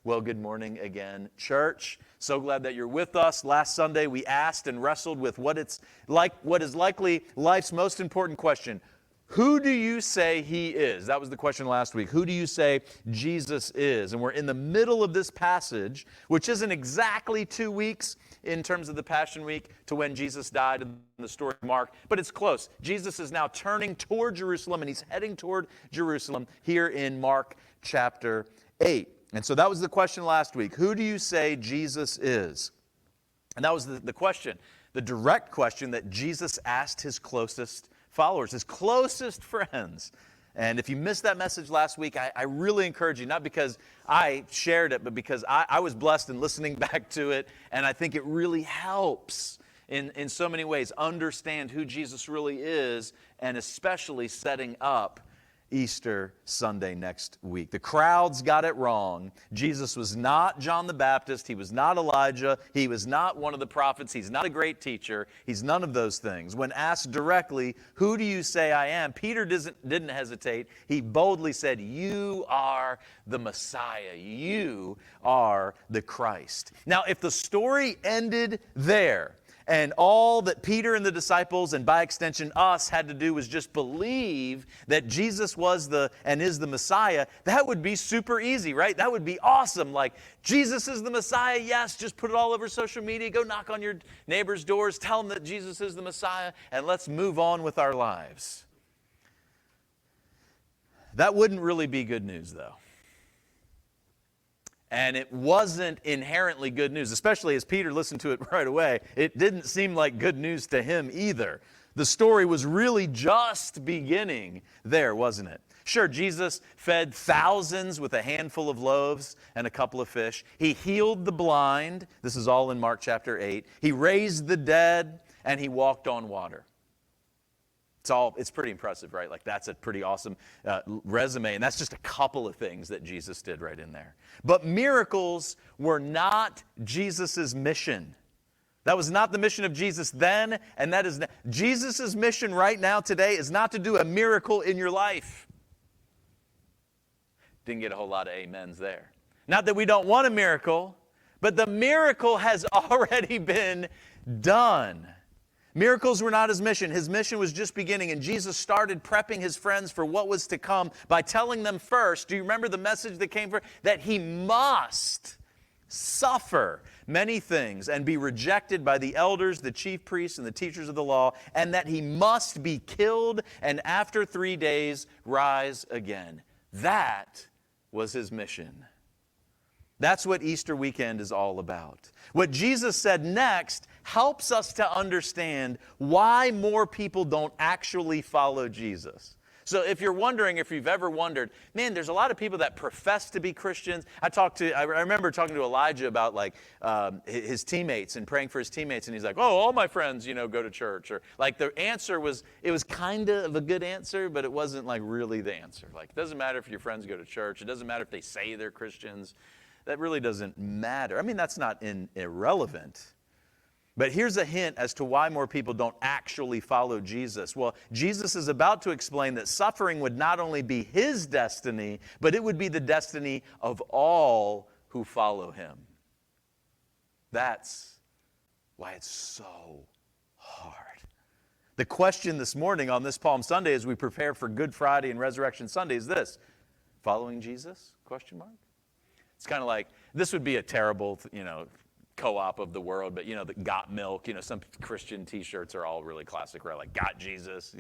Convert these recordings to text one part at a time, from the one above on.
Well, good morning again, church. So glad that you're with us. Last Sunday, we asked and wrestled with what is likely life's most important question. Who do you say he is? That was the question last week. Who do you say Jesus is? And we're in the middle of this passage, which isn't exactly 2 weeks in terms of the Passion Week to when Jesus died in the story of Mark, but it's close. Jesus is now turning toward Jerusalem, and he's heading toward Jerusalem here in Mark chapter 8. And so that was the question last week. Who do you say Jesus is? And that was the question, the direct question that Jesus asked his closest followers, his closest friends. And if you missed that message last week, I really encourage you, not because I shared it, but because I was blessed in listening back to it. And I think it really helps in so many ways understand who Jesus really is, and especially setting up Easter Sunday next week. The crowds got it wrong. Jesus was not John the Baptist. He was not Elijah. He was not one of the prophets. He's not a great teacher. He's none of those things. When asked directly, who do you say I am? Peter didn't hesitate. He boldly said, you are the Messiah. You are the Christ. Now, if the story ended there, and all that Peter and the disciples, and by extension us, had to do was just believe that Jesus was and is the Messiah, that would be super easy, right? That would be awesome. Like, Jesus is the Messiah, yes, just put it all over social media, go knock on your neighbor's doors, tell them that Jesus is the Messiah, and let's move on with our lives. That wouldn't really be good news, though. And it wasn't inherently good news, especially as Peter listened to it right away. It didn't seem like good news to him either. The story was really just beginning there, wasn't it? Sure, Jesus fed thousands with a handful of loaves and a couple of fish. He healed the blind. This is all in Mark chapter 8. He raised the dead, and he walked on water. It's pretty impressive, right? Like, that's a pretty awesome resume, and that's just a couple of things that Jesus did right in there. But miracles were not Jesus' mission. That was not the mission of Jesus then, and that is Jesus' mission right now today is not to do a miracle in your life. Didn't get a whole lot of amens there. Not that we don't want a miracle, but the miracle has already been done. Miracles were not his mission. His mission was just beginning, and Jesus started prepping his friends for what was to come by telling them first, do you remember the message that came first? That he must suffer many things and be rejected by the elders, the chief priests, and the teachers of the law, and that he must be killed and after 3 days rise again. That was his mission. That's what Easter weekend is all about. What Jesus said next helps us to understand why more people don't actually follow Jesus. So if you're wondering, if you've ever wondered, man, there's a lot of people that profess to be Christians. I remember talking to Elijah about his teammates and praying for his teammates, and he's like, oh, all my friends, go to church. Or like the answer was, it was kind of a good answer, but it wasn't like really the answer. Like, it doesn't matter if your friends go to church. It doesn't matter if they say they're Christians. That really doesn't matter. I mean, that's not irrelevant. But here's a hint as to why more people don't actually follow Jesus. Well, Jesus is about to explain that suffering would not only be his destiny, but it would be the destiny of all who follow him. That's why it's so hard. The question this morning on this Palm Sunday as we prepare for Good Friday and Resurrection Sunday is this: following Jesus? Question mark. It's kind of like, this would be a terrible, co-op of the world, but, the Got Milk, some Christian t-shirts are all really classic, right? Like, Got Jesus,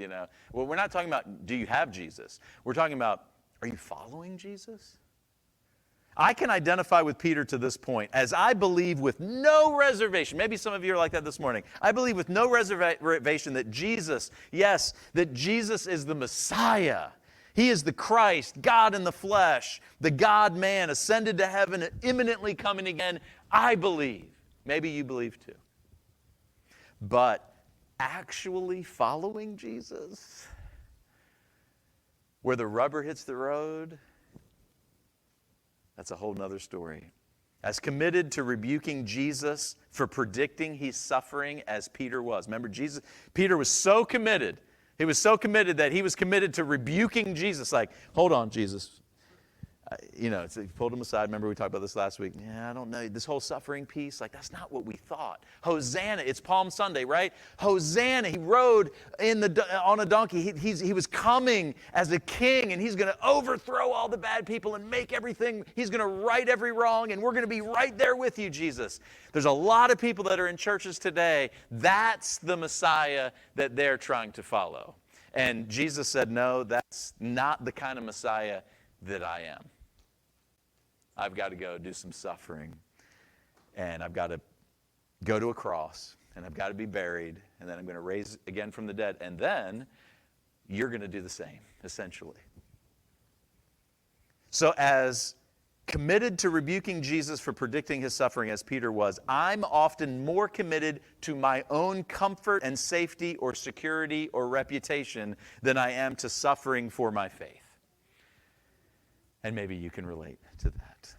Well, we're not talking about, do you have Jesus? We're talking about, are you following Jesus? I can identify with Peter to this point, as I believe with no reservation. Maybe some of you are like that this morning. I believe with no reservation that Jesus is the Messiah. He is the Christ, God in the flesh, the God-man, ascended to heaven, and imminently coming again. I believe. Maybe you believe too. But actually following Jesus, where the rubber hits the road, that's a whole nother story. As committed to rebuking Jesus for predicting his suffering as Peter was. Remember, Peter was so committed. He was so committed that he was committed to rebuking Jesus. Like, hold on, Jesus. He pulled him aside. Remember we talked about this last week. Yeah, I don't know. This whole suffering piece, that's not what we thought. Hosanna, it's Palm Sunday, right? Hosanna, he rode on a donkey. He was coming as a king, and he's going to overthrow all the bad people and make everything. He's going to right every wrong, and we're going to be right there with you, Jesus. There's a lot of people that are in churches today. That's the Messiah that they're trying to follow. And Jesus said, no, that's not the kind of Messiah that I am. I've got to go do some suffering, and I've got to go to a cross, and I've got to be buried, and then I'm going to raise again from the dead, and then you're going to do the same, essentially. So as committed to rebuking Jesus for predicting his suffering as Peter was, I'm often more committed to my own comfort and safety or security or reputation than I am to suffering for my faith. And maybe you can relate to that.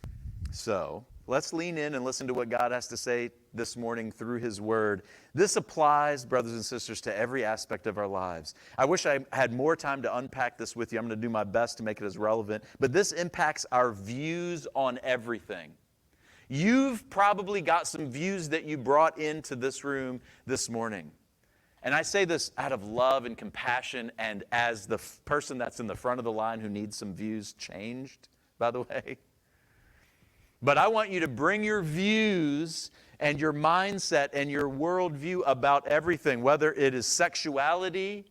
So let's lean in and listen to what God has to say this morning through his word. This applies, brothers and sisters, to every aspect of our lives. I wish I had more time to unpack this with you. I'm going to do my best to make it as relevant. But this impacts our views on everything. You've probably got some views that you brought into this room this morning. And I say this out of love and compassion, and as the person that's in the front of the line who needs some views changed, by the way. But I want you to bring your views and your mindset and your worldview about everything, whether it is sexuality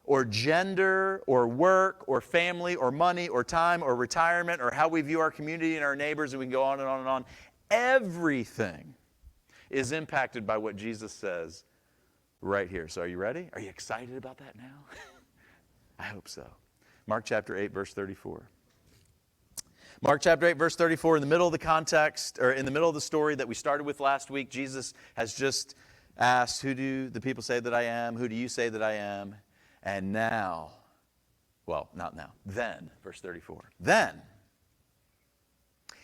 or gender or work or family or money or time or retirement or how we view our community and our neighbors, and we can go on and on and on. Everything is impacted by what Jesus says right here. So are you ready? Are you excited about that now? I hope so. Mark chapter 8, verse 34. Mark chapter 8, verse 34, in the middle of the context, or in the middle of the story that we started with last week, Jesus has just asked, who do the people say that I am? Who do you say that I am? And now, well, not now, then, verse 34, then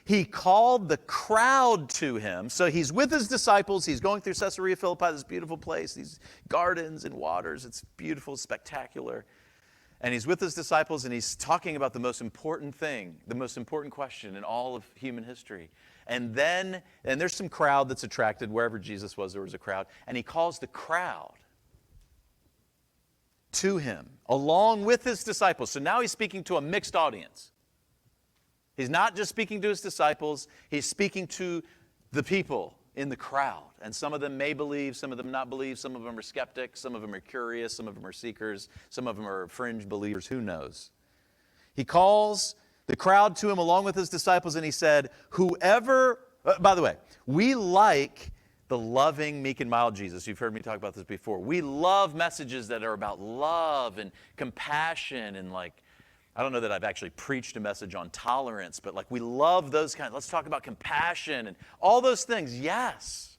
he called the crowd to him. So he's with his disciples. He's going through Caesarea Philippi, this beautiful place, these gardens and waters. It's beautiful, spectacular. And he's with his disciples, and he's talking about the most important thing, the most important question in all of human history. And there's some crowd that's attracted. Wherever Jesus was, there was a crowd. And he calls the crowd to him, along with his disciples. So now he's speaking to a mixed audience. He's not just speaking to his disciples. He's speaking to the people in the crowd. And some of them may believe, some of them not believe. Some of them are skeptics. Some of them are curious. Some of them are seekers. Some of them are fringe believers. Who knows? He calls the crowd to him along with his disciples, and he said, whoever, by the way, we like the loving, meek, and mild Jesus. You've heard me talk about this before. We love messages that are about love and compassion and I don't know that I've actually preached a message on tolerance, but we love those kinds. Let's talk about compassion and all those things. Yes.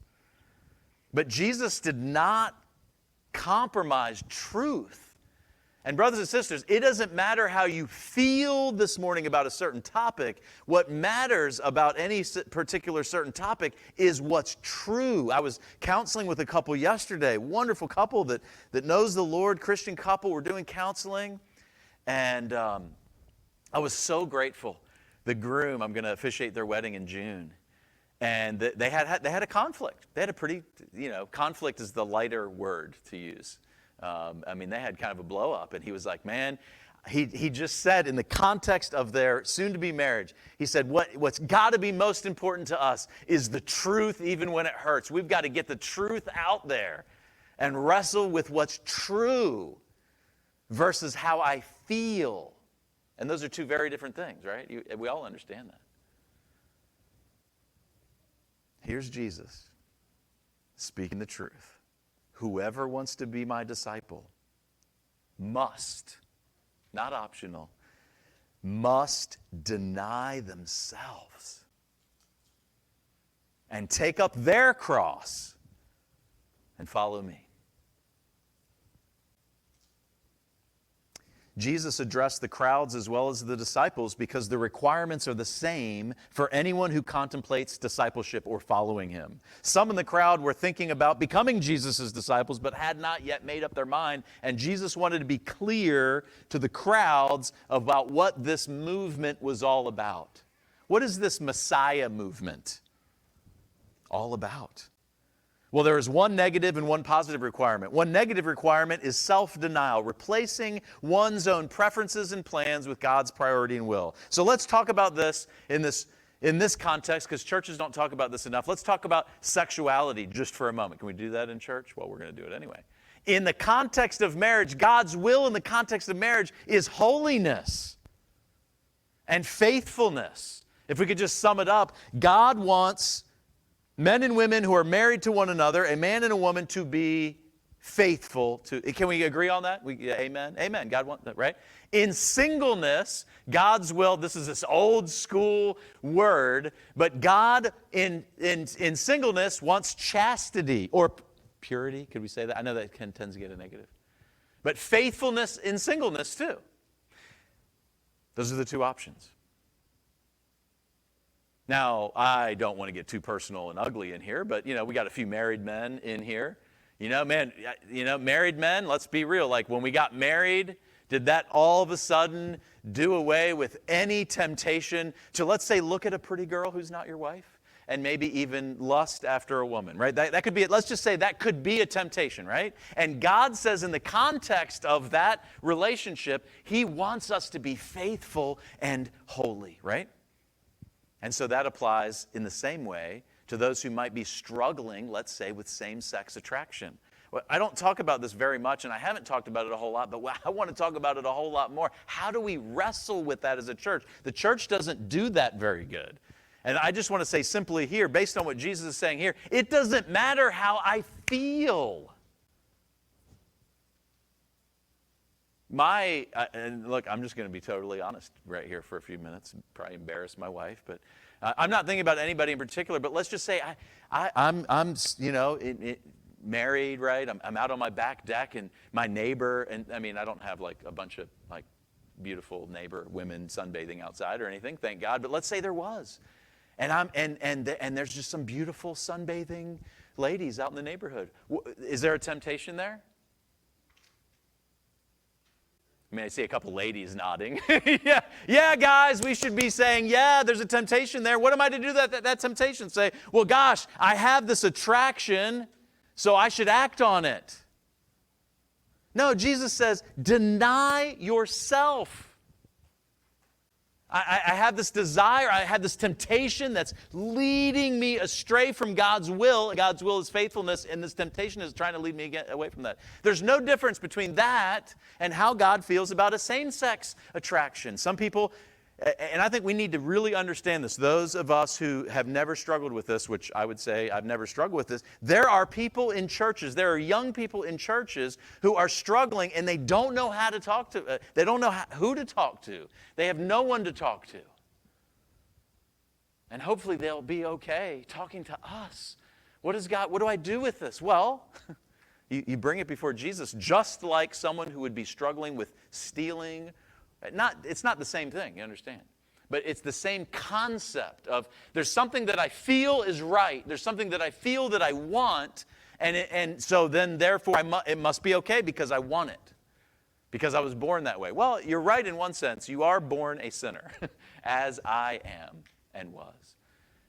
But Jesus did not compromise truth. And brothers and sisters, it doesn't matter how you feel this morning about a certain topic. What matters about any particular certain topic is what's true. I was counseling with a couple yesterday, wonderful couple that knows the Lord, Christian couple. We're doing counseling. And I was so grateful. The groom, I'm going to officiate their wedding in June. And they had a conflict. They had a pretty, conflict is the lighter word to use. They had kind of a blow up. And he was like, man, he just said in the context of their soon-to-be marriage, he said, what's got to be most important to us is the truth even when it hurts. We've got to get the truth out there and wrestle with what's true versus how I feel. And those are two very different things, right? We all understand that. Here's Jesus speaking the truth. Whoever wants to be my disciple must, not optional, must deny themselves and take up their cross and follow me. Jesus addressed the crowds as well as the disciples because the requirements are the same for anyone who contemplates discipleship or following him. Some in the crowd were thinking about becoming Jesus' disciples but had not yet made up their mind, and Jesus wanted to be clear to the crowds about what this movement was all about. What is this Messiah movement all about? Well, there is one negative and one positive requirement. One negative requirement is self-denial, replacing one's own preferences and plans with God's priority and will. So let's talk about this in this context, because churches don't talk about this enough. Let's talk about sexuality just for a moment. Can we do that in church? Well, we're going to do it anyway. In the context of marriage, God's will in the context of marriage is holiness and faithfulness. If we could just sum it up, God wants men and women who are married to one another, a man and a woman, to be faithful to. Can we agree on that? Amen? Amen. God wants that, right? In singleness, God's will, this is this old school word, but God in singleness wants chastity or purity. Could we say that? I know that tends to get a negative. But faithfulness in singleness too. Those are the two options. Now, I don't want to get too personal and ugly in here, but, we got a few married men in here. Married men, let's be real. Like when we got married, did that all of a sudden do away with any temptation to, let's say, look at a pretty girl who's not your wife and maybe even lust after a woman, right? That could be, let's just say that could be a temptation, right? And God says in the context of that relationship, He wants us to be faithful and holy, right? And so that applies in the same way to those who might be struggling, let's say, with same-sex attraction. Well, I don't talk about this very much, and I haven't talked about it a whole lot, but I want to talk about it a whole lot more. How do we wrestle with that as a church? The church doesn't do that very good. And I just want to say simply here, based on what Jesus is saying here, it doesn't matter how I feel. And look, I'm just going to be totally honest right here for a few minutes, probably embarrass my wife, but I'm not thinking about anybody in particular, but let's just say I'm married, right? I'm out on my back deck, and my neighbor, and I don't have like a bunch of like beautiful neighbor women sunbathing outside or anything, thank God, but let's say there was. And there's just some beautiful sunbathing ladies out in the neighborhood. Is there a temptation there? I see a couple ladies nodding. yeah, guys, we should be saying, yeah, there's a temptation there. What am I to do that temptation? Say, well, gosh, I have this attraction, so I should act on it. No, Jesus says, deny yourself. I have this desire, I have this temptation that's leading me astray from God's will. God's will is faithfulness, and this temptation is trying to lead me away from that. There's no difference between that and how God feels about a same-sex attraction. Some people, and I think we need to really understand this, those of us who have never struggled with this, which I would say I've never struggled with this, there are people in churches, there are young people in churches who are struggling and they don't know how to talk to, they don't know who to talk to. They have no one to talk to. And hopefully they'll be okay talking to us. What do I do with this? Well, you bring it before Jesus, just like someone who would be struggling with stealing. It's not the same thing, you understand? But it's the same concept of there's something that I feel is right. There's something that I feel that I want, and so then therefore it must be okay because I want it. Because I was born that way. Well, you're right in one sense. You are born a sinner, as I am and was.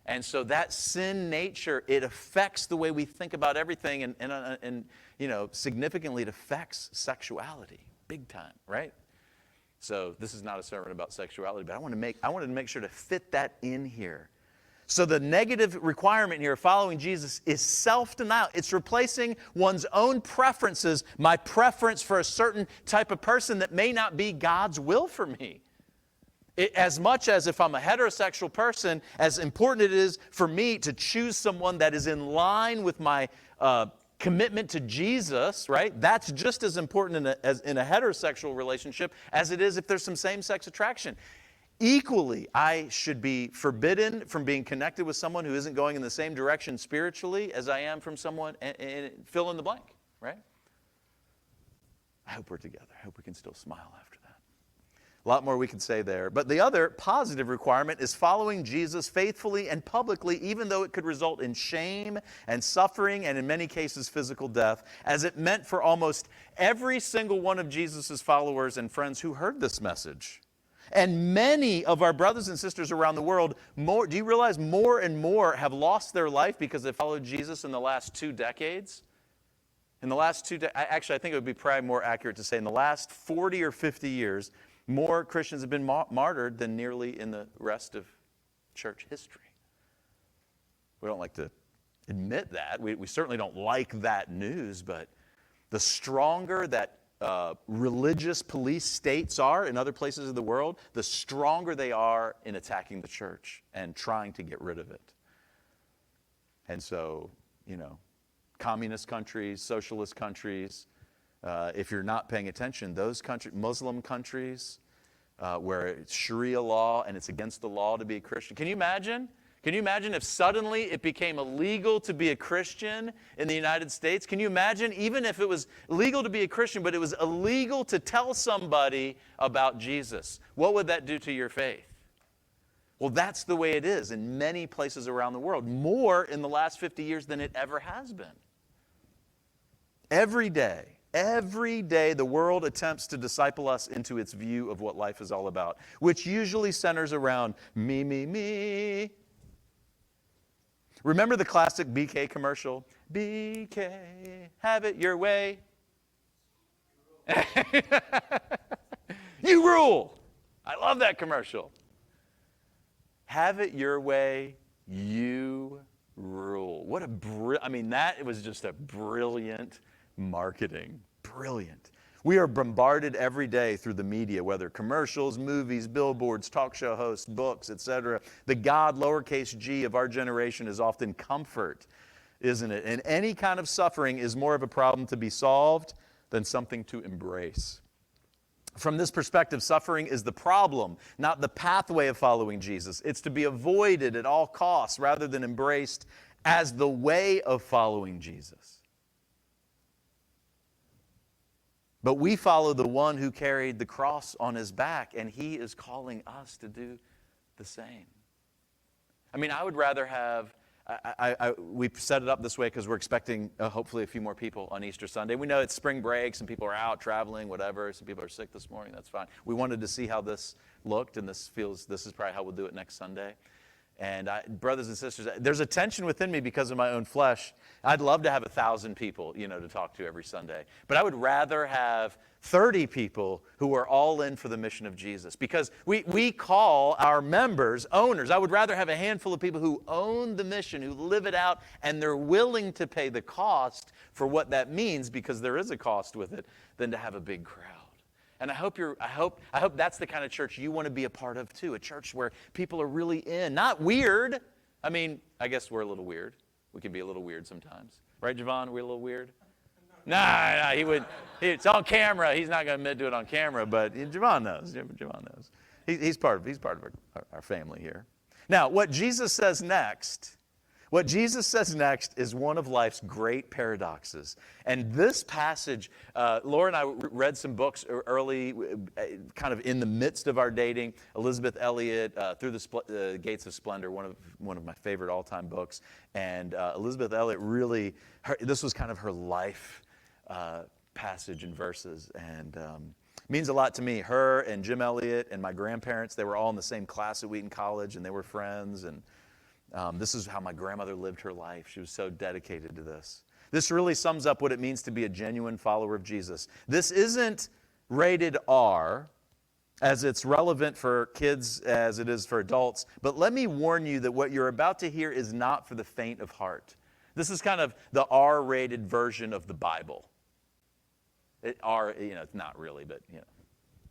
And so that sin nature, it affects the way we think about everything, and significantly it affects sexuality, big time, right? So this is not a sermon about sexuality, but I wanted to make sure to fit that in here. So the negative requirement here of following Jesus is self-denial. It's replacing one's own preferences, my preference for a certain type of person that may not be God's will for me. As much as if I'm a heterosexual person, as important it is for me to choose someone that is in line with my commitment to Jesus, right? That's just as important as in a heterosexual relationship as it is if there's some same-sex attraction. Equally, I should be forbidden from being connected with someone who isn't going in the same direction spiritually as I am from someone, and fill in the blank, right? I hope we're together. I hope we can still smile after that. A lot more we could say there. But the other positive requirement is following Jesus faithfully and publicly, even though it could result in shame and suffering and in many cases physical death, as it meant for almost every single one of Jesus' followers and friends who heard this message. And many of our brothers and sisters around the world, do you realize more and more have lost their life because they followed Jesus in the last 2 decades? In the last actually, I think it would be probably more accurate to say in the last 40 or 50 years, more Christians have been martyred than nearly in the rest of church history. We don't like to admit that. We certainly don't like that news, but the stronger that religious police states are in other places of the world, the stronger they are in attacking the church and trying to get rid of it. And so, communist countries, socialist countries, if you're not paying attention, those countries, Muslim countries, where it's Sharia law and it's against the law to be a Christian. Can you imagine? Can you imagine if suddenly it became illegal to be a Christian in the United States? Can you imagine even if it was legal to be a Christian, but it was illegal to tell somebody about Jesus? What would that do to your faith? Well, that's the way it is in many places around the world, more in the last 50 years than it ever has been. Every day, the world attempts to disciple us into its view of what life is all about, which usually centers around me, me, me. Remember the classic BK commercial? BK, have it your way. You rule. I love that commercial. Have it your way, you rule. What that was just a brilliant marketing. Brilliant. We are bombarded every day through the media, whether commercials, movies, billboards, talk show hosts, books, etc. The God, lowercase g, of our generation is often comfort, isn't it? And any kind of suffering is more of a problem to be solved than something to embrace. From this perspective, suffering is the problem, not the pathway of following Jesus. It's to be avoided at all costs rather than embraced as the way of following Jesus. But we follow the one who carried the cross on his back, and he is calling us to do the same. I would rather have, we've set it up this way because we're expecting hopefully a few more people on Easter Sunday. We know it's spring break, some people are out traveling, whatever. Some people are sick this morning, that's fine. We wanted to see how this looked, and this is probably how we'll do it next Sunday. And brothers and sisters, there's a tension within me because of my own flesh. I'd love to have 1,000 people, to talk to every Sunday. But I would rather have 30 people who are all in for the mission of Jesus. Because we call our members owners. I would rather have a handful of people who own the mission, who live it out, and they're willing to pay the cost for what that means, because there is a cost with it, than to have a big crowd. And I hope that's the kind of church you want to be a part of too. A church where people are really in, not weird. I guess we're a little weird. We can be a little weird sometimes, right, Javon? Are we a little weird? Nah, he would. It's on camera. He's not going to admit to it on camera, but Javon knows. Javon knows. He's part of our family here. Now, what Jesus says next is one of life's great paradoxes. And this passage, Laura and I read some books early, kind of in the midst of our dating. Elizabeth Elliot, Through the Gates of Splendor, one of my favorite all-time books. And Elizabeth Elliot really, this was kind of her life passage and verses. And means a lot to me. Her and Jim Elliot and my grandparents, they were all in the same class at Wheaton College, and they were friends. And this is how my grandmother lived her life. She was so dedicated to this. This really sums up what it means to be a genuine follower of Jesus. This isn't rated R, as it's relevant for kids as it is for adults. But let me warn you that what you're about to hear is not for the faint of heart. This is kind of the R-rated version of the Bible. It's not really, but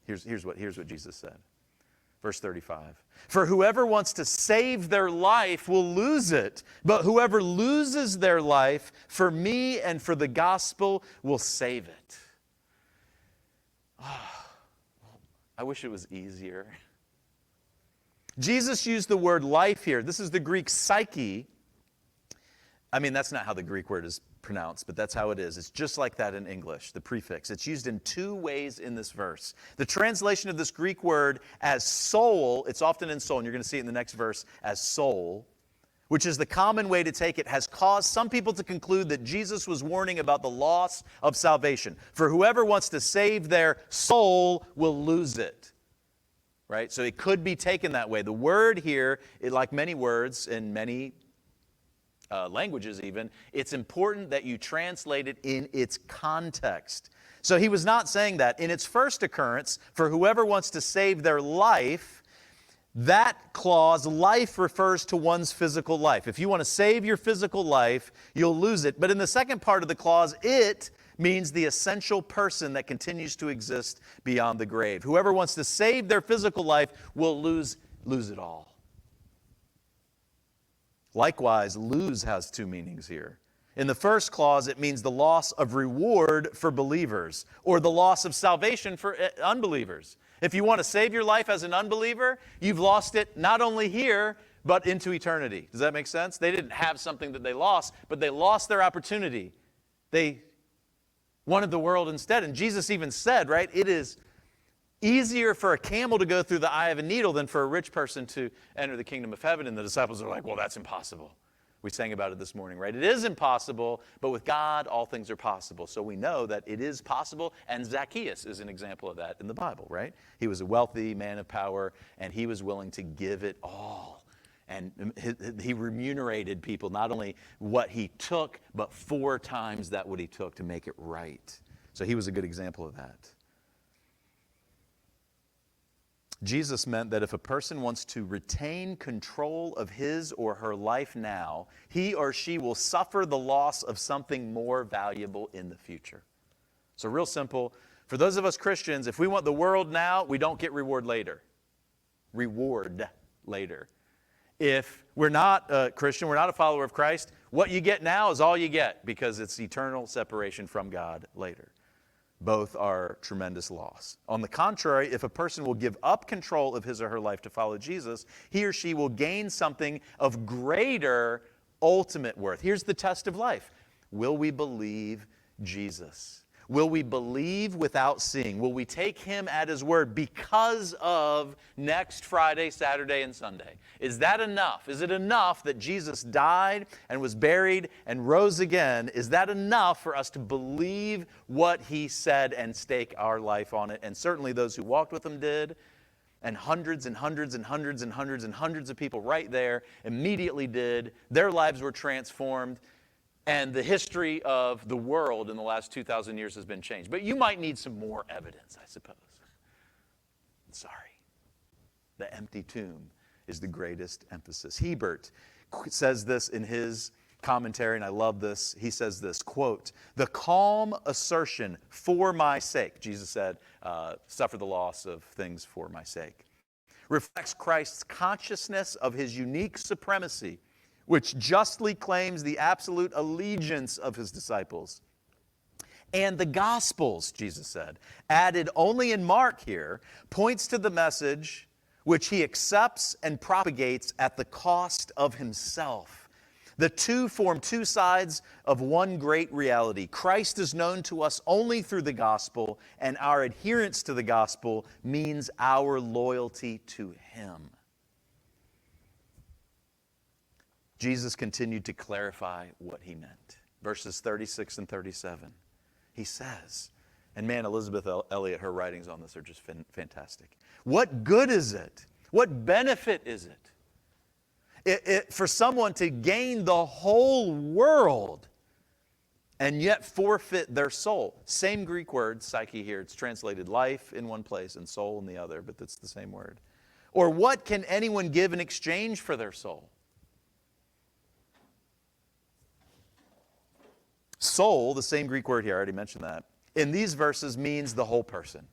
here's what Jesus said. Verse 35, for whoever wants to save their life will lose it, but whoever loses their life for me and for the gospel will save it. Oh, I wish it was easier. Jesus used the word life here. This is the Greek psyche, I mean, that's not how the Greek word is pronounced, but that's how it is. It's just like that in English, the prefix. It's used in two ways in this verse. The translation of this Greek word as soul, it's often in soul, and you're going to see it in the next verse as soul, which is the common way to take it, has caused some people to conclude that Jesus was warning about the loss of salvation. For whoever wants to save their soul will lose it. Right? So it could be taken that way. The word here, like many words in many languages even, it's important that you translate it in its context. So he was not saying that. In its first occurrence, for whoever wants to save their life, that clause, life, refers to one's physical life. If you want to save your physical life, you'll lose it. But in the second part of the clause, it means the essential person that continues to exist beyond the grave. Whoever wants to save their physical life will lose it all. Likewise, lose has two meanings here. In the first clause, it means the loss of reward for believers or the loss of salvation for unbelievers. If you want to save your life as an unbeliever, you've lost it not only here, but into eternity. Does that make sense? They didn't have something that they lost, but they lost their opportunity. They wanted the world instead. And Jesus even said, right, it is easier for a camel to go through the eye of a needle than for a rich person to enter the kingdom of heaven. And the disciples are like, well, that's impossible. We sang about it this morning, right? It is impossible, but with God, all things are possible. So we know that it is possible, and Zacchaeus is an example of that in the Bible, right? He was a wealthy man of power, and he was willing to give it all. And he remunerated people, not only what he took, but 4 times that what he took to make it right. So he was a good example of that. Jesus meant that if a person wants to retain control of his or her life now, he or she will suffer the loss of something more valuable in the future. So real simple, for those of us Christians, if we want the world now, we don't get reward later. Reward later. If we're not a Christian, we're not a follower of Christ, what you get now is all you get because it's eternal separation from God later. Both are tremendous loss. On the contrary, if a person will give up control of his or her life to follow Jesus, he or she will gain something of greater ultimate worth. Here's the test of life. Will we believe Jesus? Will we believe without seeing? Will we take him at his word because of next Friday, Saturday, and Sunday? Is that enough? Is it enough that Jesus died and was buried and rose again? Is that enough for us to believe what he said and stake our life on it? And certainly those who walked with him did. And hundreds and hundreds and hundreds and hundreds and hundreds of people right there immediately did. Their lives were transformed. And the history of the world in the last 2,000 years has been changed. But you might need some more evidence, I suppose. Sorry. The empty tomb is the greatest emphasis. Hebert says this in his commentary, and I love this. He says this, quote, "The calm assertion, for my sake," Jesus said, suffer the loss of things for my sake, reflects Christ's consciousness of his unique supremacy, which justly claims the absolute allegiance of his disciples. And the Gospels, Jesus said, added only in Mark here, points to the message which he accepts and propagates at the cost of himself. The two form two sides of one great reality. Christ is known to us only through the gospel, and our adherence to the gospel means our loyalty to him. Jesus continued to clarify what he meant. Verses 36 and 37. He says, and man, Elizabeth Elliot, her writings on this are just fantastic. What good is it? What benefit is it for someone to gain the whole world and yet forfeit their soul? Same Greek word, psyche here. It's translated life in one place and soul in the other, but it's the same word. Or what can anyone give in exchange for their soul? Soul, the same Greek word here, I already mentioned that, in these verses means the whole person.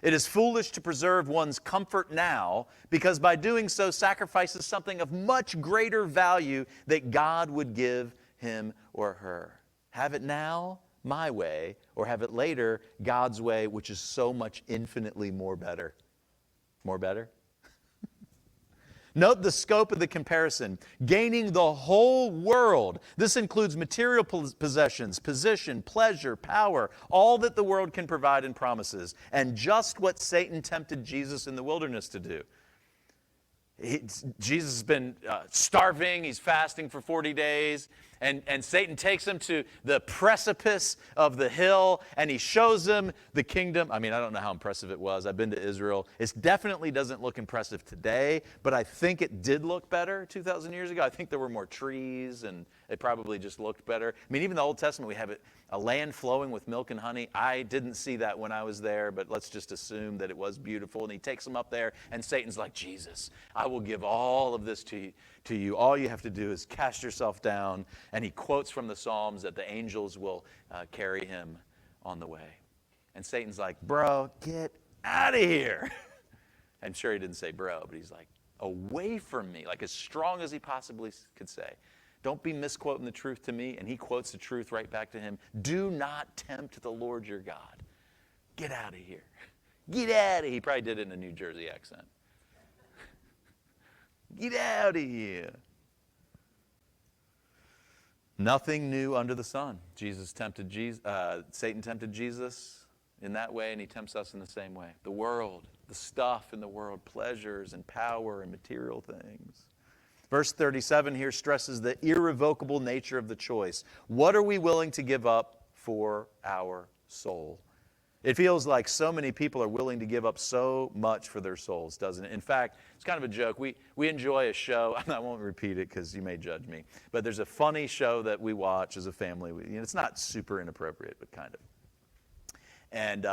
It is foolish to preserve one's comfort now because by doing so sacrifices something of much greater value that God would give him or her. Have it now, my way, or have it later, God's way, which is so much infinitely more better. More better? Note the scope of the comparison. Gaining the whole world. This includes material possessions, position, pleasure, power, all that the world can provide and promises, and just what Satan tempted Jesus in the wilderness to do. Jesus has been starving. He's fasting for 40 days. And Satan takes him to the precipice of the hill, and he shows him the kingdom. I mean, I don't know how impressive it was. I've been to Israel. It definitely doesn't look impressive today, but I think it did look better 2,000 years ago. I think there were more trees, and it probably just looked better. I mean, even the Old Testament, we have a land flowing with milk and honey. I didn't see that when I was there, but let's just assume that it was beautiful. And he takes him up there, and Satan's like, Jesus, I will give all of this to you. All you have to do is cast yourself down. And he quotes from the Psalms that the angels will carry him on the way. And Satan's like, bro, get out of here. I'm sure he didn't say bro, but he's like, away from me, like as strong as he possibly could say. Don't be misquoting the truth to me. And he quotes the truth right back to him. Do not tempt the Lord your God. Get out of here. Get out of here. He probably did it in a New Jersey accent. Get out of here. Nothing new under the sun. Satan tempted Jesus in that way, and he tempts us in the same way. The world, the stuff in the world, pleasures and power and material things. Verse 37 here stresses the irrevocable nature of the choice. What are we willing to give up for our soul? It feels like so many people are willing to give up so much for their souls, doesn't it? In fact, it's kind of a joke. We enjoy a show. I won't repeat it because you may judge me. But there's a funny show that we watch as a family. It's not super inappropriate, but kind of. And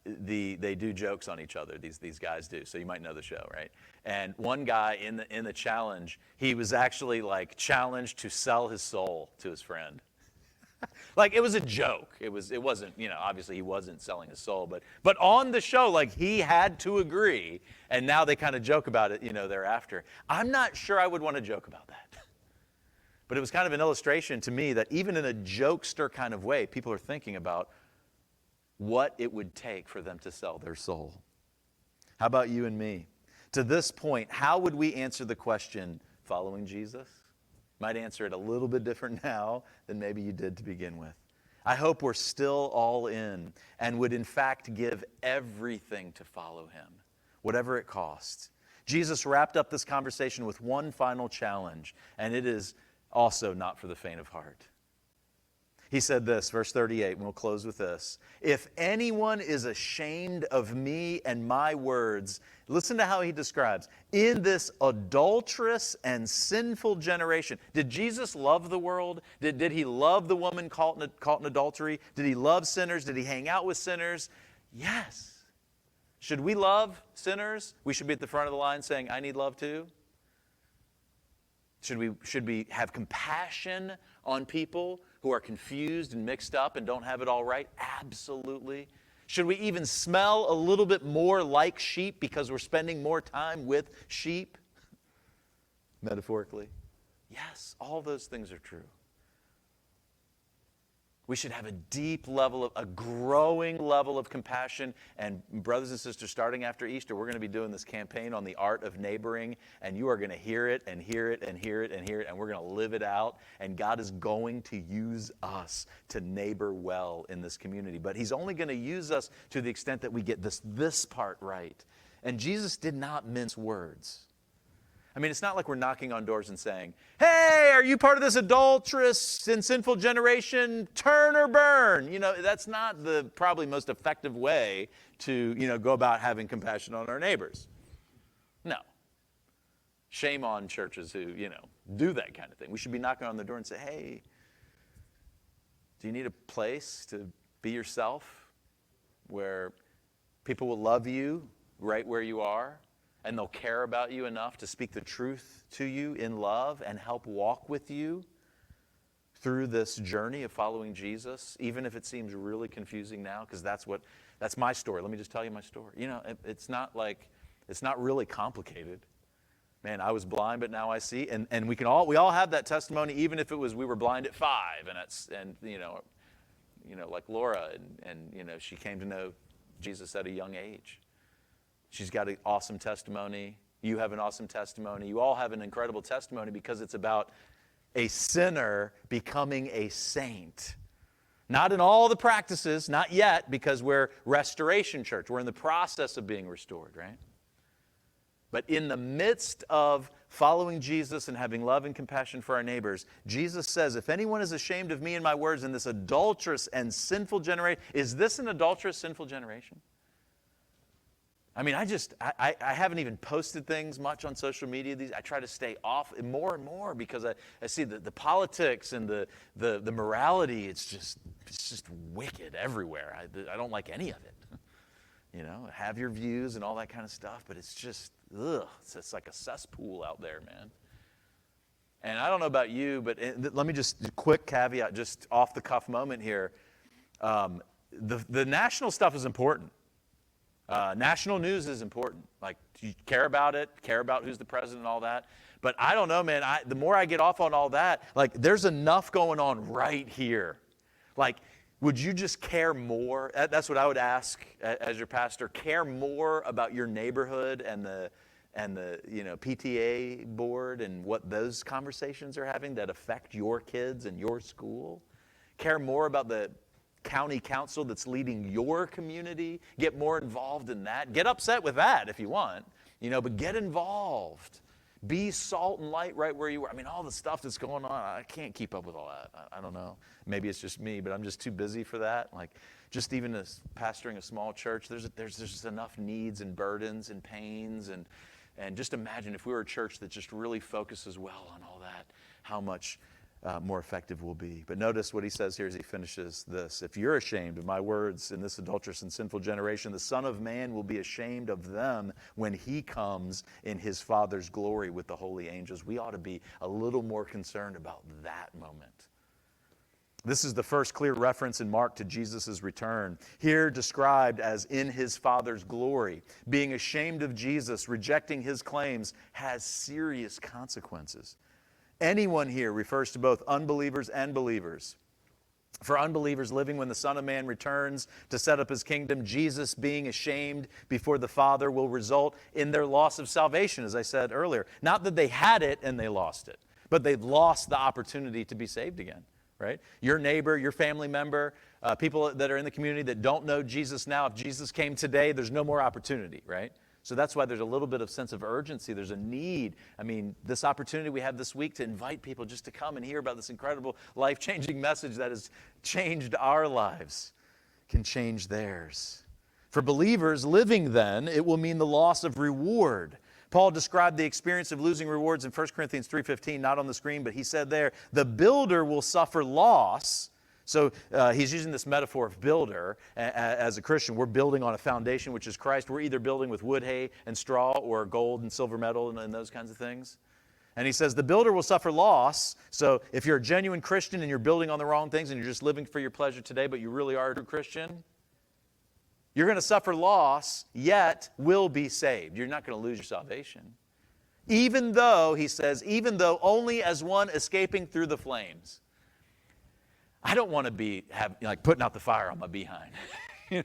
they do jokes on each other. These guys do. So you might know the show, right? And one guy in the challenge, he was actually like challenged to sell his soul to his friend. Like it was a joke. It wasn't, obviously he wasn't selling his soul, but on the show, like he had to agree, and now they kind of joke about it, thereafter. I'm not sure I would want to joke about that. But it was kind of an illustration to me that even in a jokester kind of way, people are thinking about what it would take for them to sell their soul. How about you and me? To this point, how would we answer the question, following Jesus? Might answer it a little bit different now than maybe you did to begin with. I hope we're still all in and would in fact give everything to follow him, whatever it costs. Jesus wrapped up this conversation with one final challenge, and it is also not for the faint of heart. He said this, verse 38, and we'll close with this. If anyone is ashamed of me and my words, listen to how he describes, in this adulterous and sinful generation. Did Jesus love the world? Did he love the woman caught in adultery? Did he love sinners? Did he hang out with sinners? Yes. Should we love sinners? We should be at the front of the line saying, I need love too. Should we have compassion on people who are confused and mixed up and don't have it all right? Absolutely. Should we even smell a little bit more like sheep because we're spending more time with sheep? Metaphorically. Yes, all those things are true. We should have a deep level a growing level of compassion. And brothers and sisters, starting after Easter, we're going to be doing this campaign on the art of neighboring. And you are going to hear it and hear it and hear it and hear it. And we're going to live it out. And God is going to use us to neighbor well in this community. But he's only going to use us to the extent that we get this part right. And Jesus did not mince words. I mean, it's not like we're knocking on doors and saying, hey, are you part of this adulterous and sinful generation? Turn or burn. That's not the probably most effective way to, go about having compassion on our neighbors. No. Shame on churches who, do that kind of thing. We should be knocking on the door and say, hey, do you need a place to be yourself where people will love you right where you are? And they'll care about you enough to speak the truth to you in love and help walk with you through this journey of following Jesus, even if it seems really confusing now, because that's my story. Let me just tell you my story. It's not really complicated. Man, I was blind, but now I see. And we all have that testimony, even if it was we were blind at 5, and like Laura, and she came to know Jesus at a young age. She's got an awesome testimony. You have an awesome testimony. You all have an incredible testimony because it's about a sinner becoming a saint. Not in all the practices, not yet, because we're Restoration Church. We're in the process of being restored, right? But in the midst of following Jesus and having love and compassion for our neighbors, Jesus says, if anyone is ashamed of me and my words in this adulterous and sinful generation, is this an adulterous, sinful generation? I mean, I haven't even posted things much on social media. I try to stay off more and more because I see the politics and the morality. It's just wicked everywhere. I don't like any of it. You know, have your views and all that kind of stuff, but it's just, it's like a cesspool out there, man. And I don't know about you, but let me just, quick caveat, just off the cuff moment here. The national stuff is important. National news is important. Like, you care about it, care about who's the president and all that. But I don't know, man. The more I get off on all that, like, there's enough going on right here. Like, would you just care more? That's what I would ask as your pastor. Care more about your neighborhood and the PTA board and what those conversations are having that affect your kids and your school. Care more about the county council that's leading your community. Get more involved in that. Get upset with that if you want, but get involved. Be salt and light right where you are. I mean, all the stuff that's going on, I can't keep up with all that. I don't know. Maybe it's just me, but I'm just too busy for that. Like, just even as pastoring a small church, there's just enough needs and burdens and pains. And just imagine if we were a church that just really focuses well on all that, how much more effective we'll be. But notice what he says here as he finishes this. If you're ashamed of my words in this adulterous and sinful generation, the Son of Man will be ashamed of them when he comes in his Father's glory with the holy angels. We ought to be a little more concerned about that moment. This is the first clear reference in Mark to Jesus' return, here described as in his Father's glory. Being ashamed of Jesus, rejecting his claims, has serious consequences. Anyone here refers to both unbelievers and believers. For unbelievers living when the Son of Man returns to set up his kingdom, Jesus being ashamed before the Father will result in their loss of salvation, as I said earlier. Not that they had it and they lost it, but they've lost the opportunity to be saved again, right? Your neighbor, your family member, people that are in the community that don't know Jesus now, if Jesus came today, there's no more opportunity, right? So that's why there's a little bit of sense of urgency. There's a need. I mean, this opportunity we have this week to invite people just to come and hear about this incredible life-changing message that has changed our lives, can change theirs. For believers living then, it will mean the loss of reward. Paul described the experience of losing rewards in 1 Corinthians 3:15, not on the screen, but he said there, the builder will suffer loss. So he's using this metaphor of builder. As a Christian, we're building on a foundation, which is Christ. We're either building with wood, hay, and straw, or gold and silver metal and those kinds of things. And he says the builder will suffer loss. So if you're a genuine Christian and you're building on the wrong things and you're just living for your pleasure today, but you really are a true Christian, you're going to suffer loss, yet will be saved. You're not going to lose your salvation. Even though, he says, even though only as one escaping through the flames. I don't want to be putting out the fire on my behind,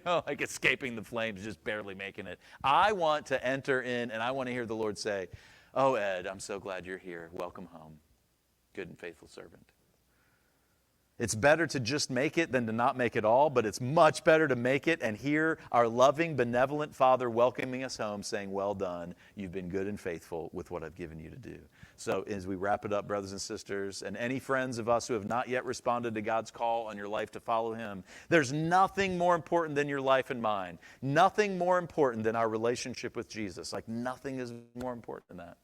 like escaping the flames, just barely making it. I want to enter in, and I want to hear the Lord say, oh, Ed, I'm so glad you're here. Welcome home, good and faithful servant. It's better to just make it than to not make it all, but it's much better to make it and hear our loving, benevolent Father welcoming us home, saying, well done, you've been good and faithful with what I've given you to do. So as we wrap it up, brothers and sisters, and any friends of us who have not yet responded to God's call on your life to follow him, there's nothing more important than your life and mine. Nothing more important than our relationship with Jesus. Like, nothing is more important than that.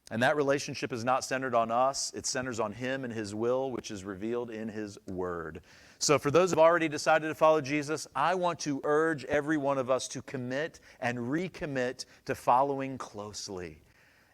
And that relationship is not centered on us. It centers on him and his will, which is revealed in his word. So for those who have already decided to follow Jesus, I want to urge every one of us to commit and recommit to following closely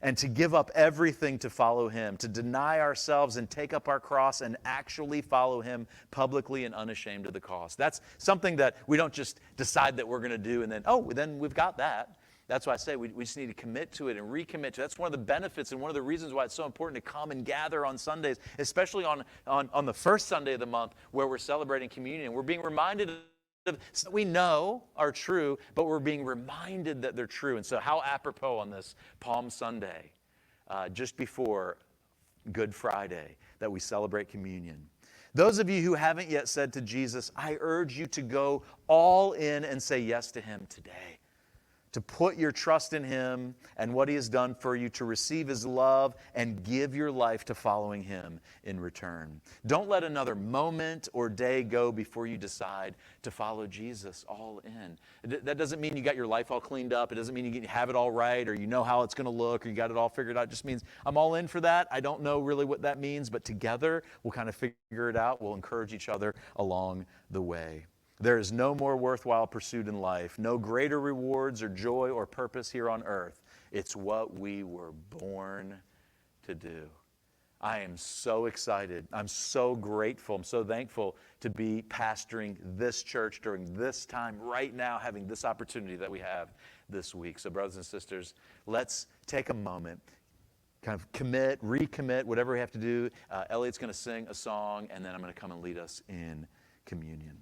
and to give up everything to follow him, to deny ourselves and take up our cross and actually follow him publicly and unashamed of the cost. That's something that we don't just decide that we're going to do and then we've got that. That's why I say we just need to commit to it and recommit to it. That's one of the benefits and one of the reasons why it's so important to come and gather on Sundays, especially on the first Sunday of the month where we're celebrating communion. We're being reminded that we know are true, but we're being reminded that they're true. And so how apropos on this Palm Sunday, just before Good Friday, that we celebrate communion. Those of you who haven't yet said to Jesus, I urge you to go all in and say yes to him today. To put your trust in him and what he has done for you, to receive his love and give your life to following him in return. Don't let another moment or day go before you decide to follow Jesus all in. That doesn't mean you got your life all cleaned up. It doesn't mean you have it all right or you know how it's going to look or you got it all figured out. It just means I'm all in for that. I don't know really what that means, but together we'll kind of figure it out. We'll encourage each other along the way. There is no more worthwhile pursuit in life, no greater rewards or joy or purpose here on earth. It's what we were born to do. I am so excited. I'm so grateful. I'm so thankful to be pastoring this church during this time right now, having this opportunity that we have this week. So brothers and sisters, let's take a moment, kind of commit, recommit, whatever we have to do. Elliot's going to sing a song, and then I'm going to come and lead us in communion.